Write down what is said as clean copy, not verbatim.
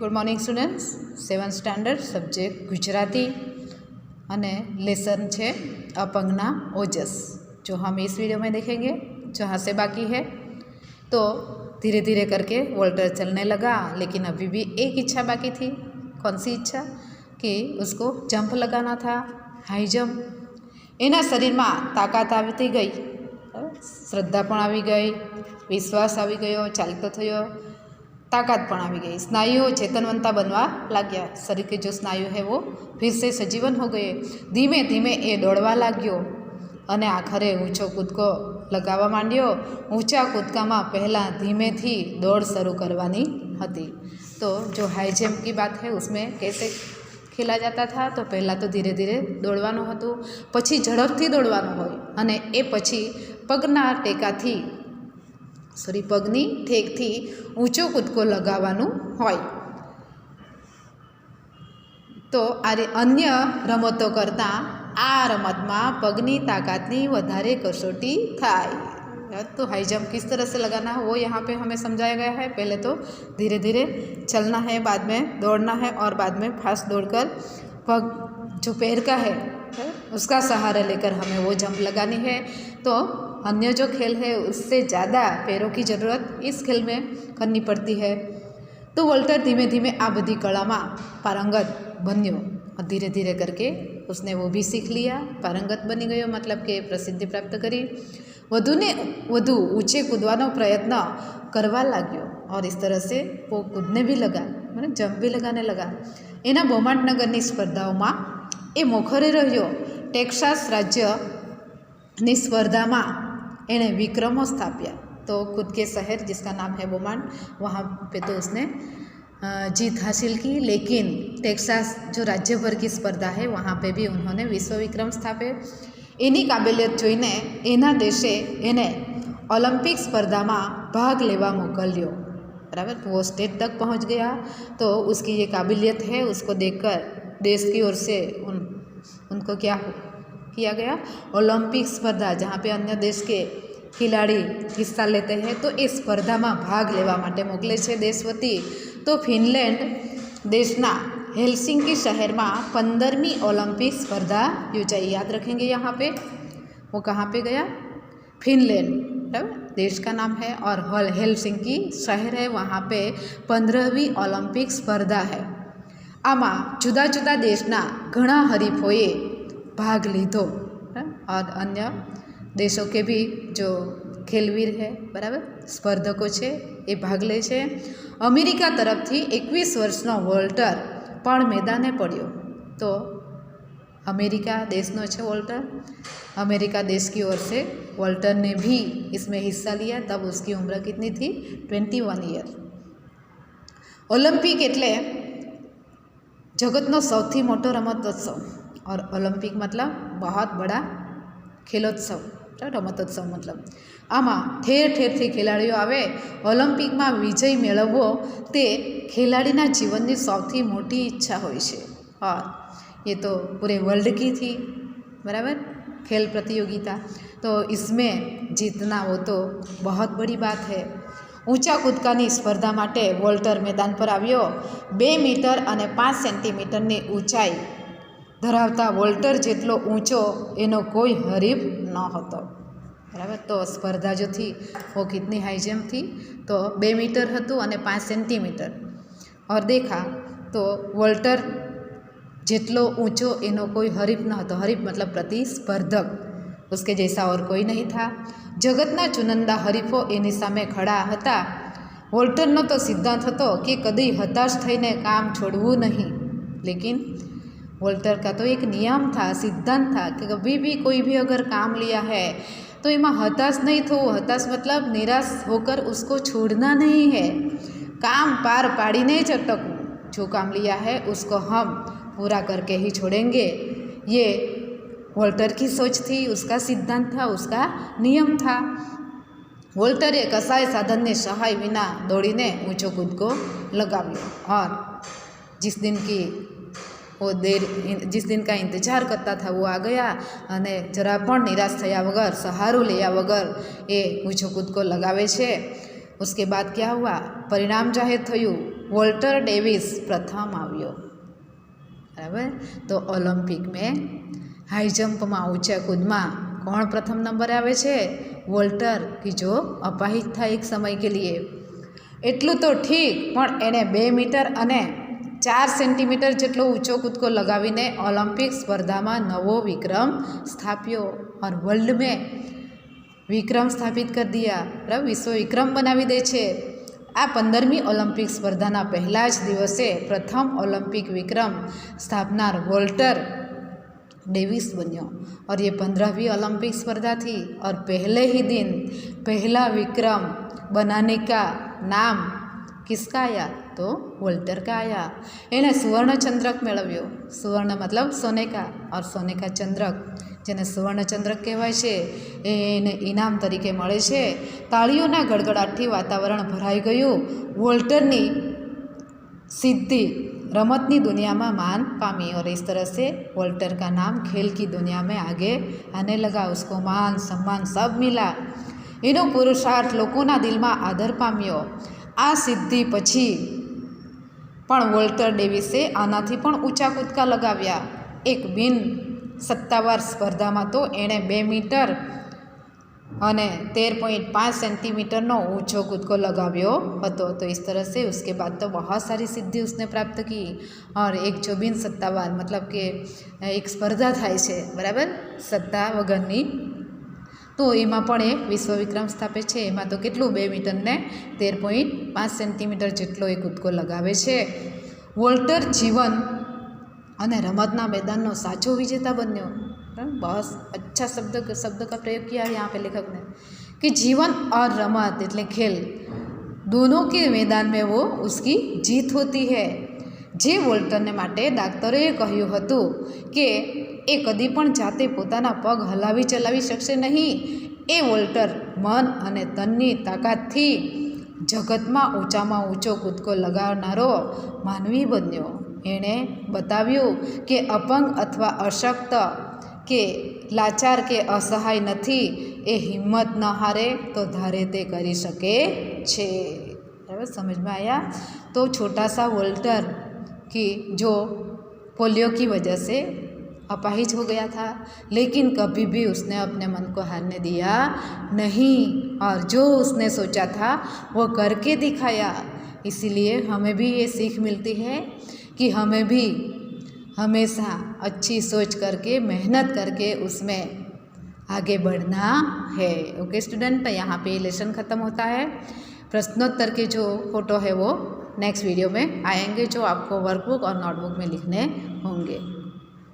Good morning students. 7th standard subject Gujarati अने lesson है अपंगना ओजस, जो हम इस वीडियो में देखेंगे। जहाँ से बाकी है तो धीरे धीरे करके वॉल्टर चलने लगा, लेकिन अभी भी एक इच्छा बाकी थी। कौन सी इच्छा? कि उसको जंप लगाना था, हाई जंप। एना शरीर में ताकत आती गई, श्रद्धा पण आवी गई, विश्वास आवी गयो, चालतो थयो, ताकत पण आवी गई, स्नायुओं चेतनवंता बनवा लाग्या। शरीर के जो स्नायु है वो फिर से सजीवन हो गए। धीमे धीमे ए दौड़वा लाग्यो अने आखरे ऊँचो कूदको लगावा मांड्यो। ऊँचा कूदका में पहला धीमे थी दौड़ शुरू करवानी हती। तो जो हाई जंप की बात है उसमें कैसे खेला जाता था, तो पहला तो धीरे धीरे दौड़वानुं हतुं, पछी झड़पथी दौड़वानुं होय अने ए पछी पगना टेकाथी पगनी ठेकथी ऊँचो कूदको लगावानुं होय। तो आ अन्य रमतो करता आ रमत में पगनी ताकतनी वधारे कसोटी थाय। तो हाई जंप किस तरह से लगाना है वो यहाँ पे हमें समझाया गया है। पहले तो धीरे धीरे चलना है, बाद में दौड़ना है और बाद में फास्ट दौड़कर पग जो पैर का है उसका सहारा लेकर हमें वो जंप लगानी है। तो अन्य जो खेल है उससे ज़्यादा पैरों की ज़रूरत इस खेल में करनी पड़ती है। तो वॉल्टर धीमे धीमे आ बधी कला में पारंगत बन्यो और धीरे धीरे करके उसने वो भी सीख लिया, पारंगत बनी गयो, मतलब कि प्रसिद्धि प्राप्त करी। वधु ने वधु ऊँचे कूदवानो प्रयत्न करवा लाग्यो और इस तरह से वो कूदने भी लगा, मतलब जंप भी लगाने लगा। एना बोमाट नगरनी स्पर्धाओं में ए मोखरे रह्यो। टेक्सास राज्य स्पर्धा में एने विक्रमों स्थाप्या। तो खुद के शहर जिसका नाम है बोमाट, वहाँ पे तो उसने जीत हासिल की, लेकिन टेक्सास जो राज्य भर की स्पर्धा है वहाँ पे भी उन्होंने विश्व विक्रम स्थापे। एनी काबिलियत जोईने एना देशे एने ओलंपिक स्पर्धा में भाग लेवा मोकल्यो, बराबर। तो वो स्टेट तक पहुँच गया। तो उसकी ये काबिलियत है, उसको देखकर देश की ओर से उनको क्या किया गया, ओलंपिक स्पर्धा जहाँ पे अन्य देश के खिलाड़ी हिस्सा लेते हैं, तो इस स्पर्धा में भाग लेवा माटे मोकले छे देश वती। तो फिनलैंड देशना हेलसिंकी शहर में 15वीं ओलंपिक स्पर्धा योजाई। याद रखेंगे यहाँ पे वो कहाँ पे गया, फिनलैंड, बराबर देश का नाम है, और हेलसिंकी शहर है, वहाँ पे 15वीं ओलंपिक स्पर्धा है। आमा जुदा जुदा देशना घणा हरीफोए भाग लीधो और अन्य देशों के भी जो खेलवीर है, बराबर स्पर्धकों छे ए भाग ले छे। अमेरिका तरफ थी 21 वर्षनो वॉल्टर पण मैदाने पड्यो। तो अमेरिका देशनो छे वॉल्टर, अमेरिका देश की ओर से वॉल्टर ने भी इसमें हिस्सा लिया। तब उसकी उम्र कितनी थी? 21 ईयर। ओलंपिक एटले जगतनो सौथी मोटो रमतोत्सव, और ओलंपिक मतलब बहुत बड़ा खेलोत्सव, रमतोत्सव मतलब आमा ठेर ठेर थी खिलाड़ीओ आवे। ओलंपिक में विजय मेळववो ते खिलाड़ीना जीवननी सौथी मोटी इच्छा होय छे, और ये तो पूरे वर्ल्ड की थी, बराबर खेल प्रतियोगिता। तो इसमें जीतना वो तो बहुत बड़ी बात है। ऊँचा कूदकानी स्पर्धा माटे वॉल्टर मैदान पर आव्यो। 2 मीटर और 5 सेंटीमीटरनी ऊंचाई धरावता वॉल्टर जेटलो ऊँचो एनो कोई हरीफ न हतो, बराबर। तो स्पर्धा जो थी वो कितनी हाई जंप थी, तो 2 मीटर हतुं अने 5 सेंटीमीटर। और देखा तो वॉल्टर जेटलो ऊँचो एनो कोई हरीफ न हतो। हरीफ मतलब प्रतिस्पर्धक, उसके जैसा और कोई नहीं था। जगतना चुनंदा हरीफो एनी सामे खड़ा हता। वॉल्टरनो तो सिद्धांत हतो कि कदी हताश थईने काम छोड़वुं नहीं, लेकिन वॉल्टर का तो एक नियम था, सिद्धांत था कि कभी भी कोई भी अगर काम लिया है तो एमां हताश नहीं थवुं। हताश मतलब निराश होकर उसको छोड़ना नहीं है, काम पार पाड़ीने ज अटकवुं। जो काम लिया है उसको हम पूरा करके ही छोड़ेंगे, ये वॉल्टर की सोच थी, उसका सिद्धांत था, उसका नियम था। वॉल्टरे कसाय साधन ने सहाय विना दौड़ीने ऊँचो कूदको लगाव्यो, और जिस दिन का इंतजार करता था वो आ गया, अने जरा पण निराश थया वगर, सहारो लिया वगर ए ऊँचो कूदको लगावे छे। उसके बाद क्या हुआ, परिणाम जाहिर थयुं। वोल्टर डेविस प्रथम આવ્યો बराबर। तो ओलंपिक में हाई जंप में ऊंचा कूद में कौन प्रथम नंबर आवे छे? वोल्टर, कि जो अपाहिज था एक समय के लिए। एटलू तो ठीक, पण एने 2 मीटर अने 4 सेंटीमीटर जेटलो ऊंचो कूदको लगावीने ओलंपिक स्पर्धा में नवो विक्रम स्थाप्यो और वर्ल्ड में विक्रम स्थापित कर दिया। बराबर, विश्व विक्रम बनावी दे छे। आ 15મી ओलंपिक स्पर्धा पहला ज दिवसे प्रथम ओलंपिक विक्रम स्थापनार वोल्टर डेविस बन्यो और ये 15वीं ओलंपिक स्पर्धा थी। और पहले ही दिन पहला विक्रम बनाने का नाम किसका आया? तो वोल्टर का आया। एने सुवर्ण चंद्रक मेळव्यो। सुवर्ण मतलब सोने का, और सोने का चंद्रक जेने सुवर्ण चंद्रक कहेवाय छे एने इनाम तरीके मळे छे। ताळीओना गड़गड़ाटथी वातावरण भराई गयुं। वोल्टरनी सिद्धि रमतनी दुनिया में मान पामी और इस तरह से वोल्टर का नाम खेल की दुनिया में आगे आने लगा। उसको मान सम्मान सब मिला। एनो पुरुषार्थ लोकोना दिल में आदर पाम्यो। आ सिद्धि पछी पण वोल्टर डेविसे आनाथी पण ऊंचा कूदका लगाव्या। एक बिन सत्तावार स्पर्धा में तो एणे 2 मीटर અને 13.5 सेंटीमीटर ऊंचो कूदको लगाव्यो हतो। तो इस तरह से उसके बाद तो बहुत सारी सिद्धि उसने प्राप्त की। और एक जो बिन सत्तावार मतलब कि एक स्पर्धा थाय छे बराबर सत्ता वगरनी, तो एमां पण ए विश्व विक्रम स्थापे छे। एमां तो केटलुं 2 मीटर ने 13.5 सेंटीमीटर जेटलो ए कूदको लगावे छे। वोल्टर जीवन अने रमतना मैदाननो साचो विजेता बन्यो। बहुत अच्छा शब्द का प्रयोग किया है यहाँ पे लेखक ने कि जीवन और रमत એટલે खेल दोनों के मैदान में वो उसकी जीत होती है। जे वोल्टरने माटे डाक्टरोए कह्युं हतुं कि ए कदी पण जाते पोताना पग हलावी चलावी शकशे नहीं। ए वोल्टर मन अने तननी ताकातथी जगतमां ऊंचामां ऊंचो कूदको लगावनारो मानवी बन्यो। एणे बताव्युं कि अपंग अथवा अशक्त के लाचार के असहाय नहीं, ए हिम्मत न हारे तो धारे ते करी सके छे। बराबर, समझ में आया? तो छोटा सा वोल्टर की जो पोलियो की वजह से अपाहिज हो गया था, लेकिन कभी भी उसने अपने मन को हारने दिया नहीं और जो उसने सोचा था वो करके दिखाया। इसीलिए हमें भी ये सीख मिलती है कि हमें भी हमेशा अच्छी सोच करके मेहनत करके उसमें आगे बढ़ना है। ओके स्टूडेंट, तो यहाँ पे लेसन ख़त्म होता है। प्रश्नोत्तर के जो फ़ोटो है वो नेक्स्ट वीडियो में आएंगे, जो आपको वर्कबुक और नोटबुक में लिखने होंगे।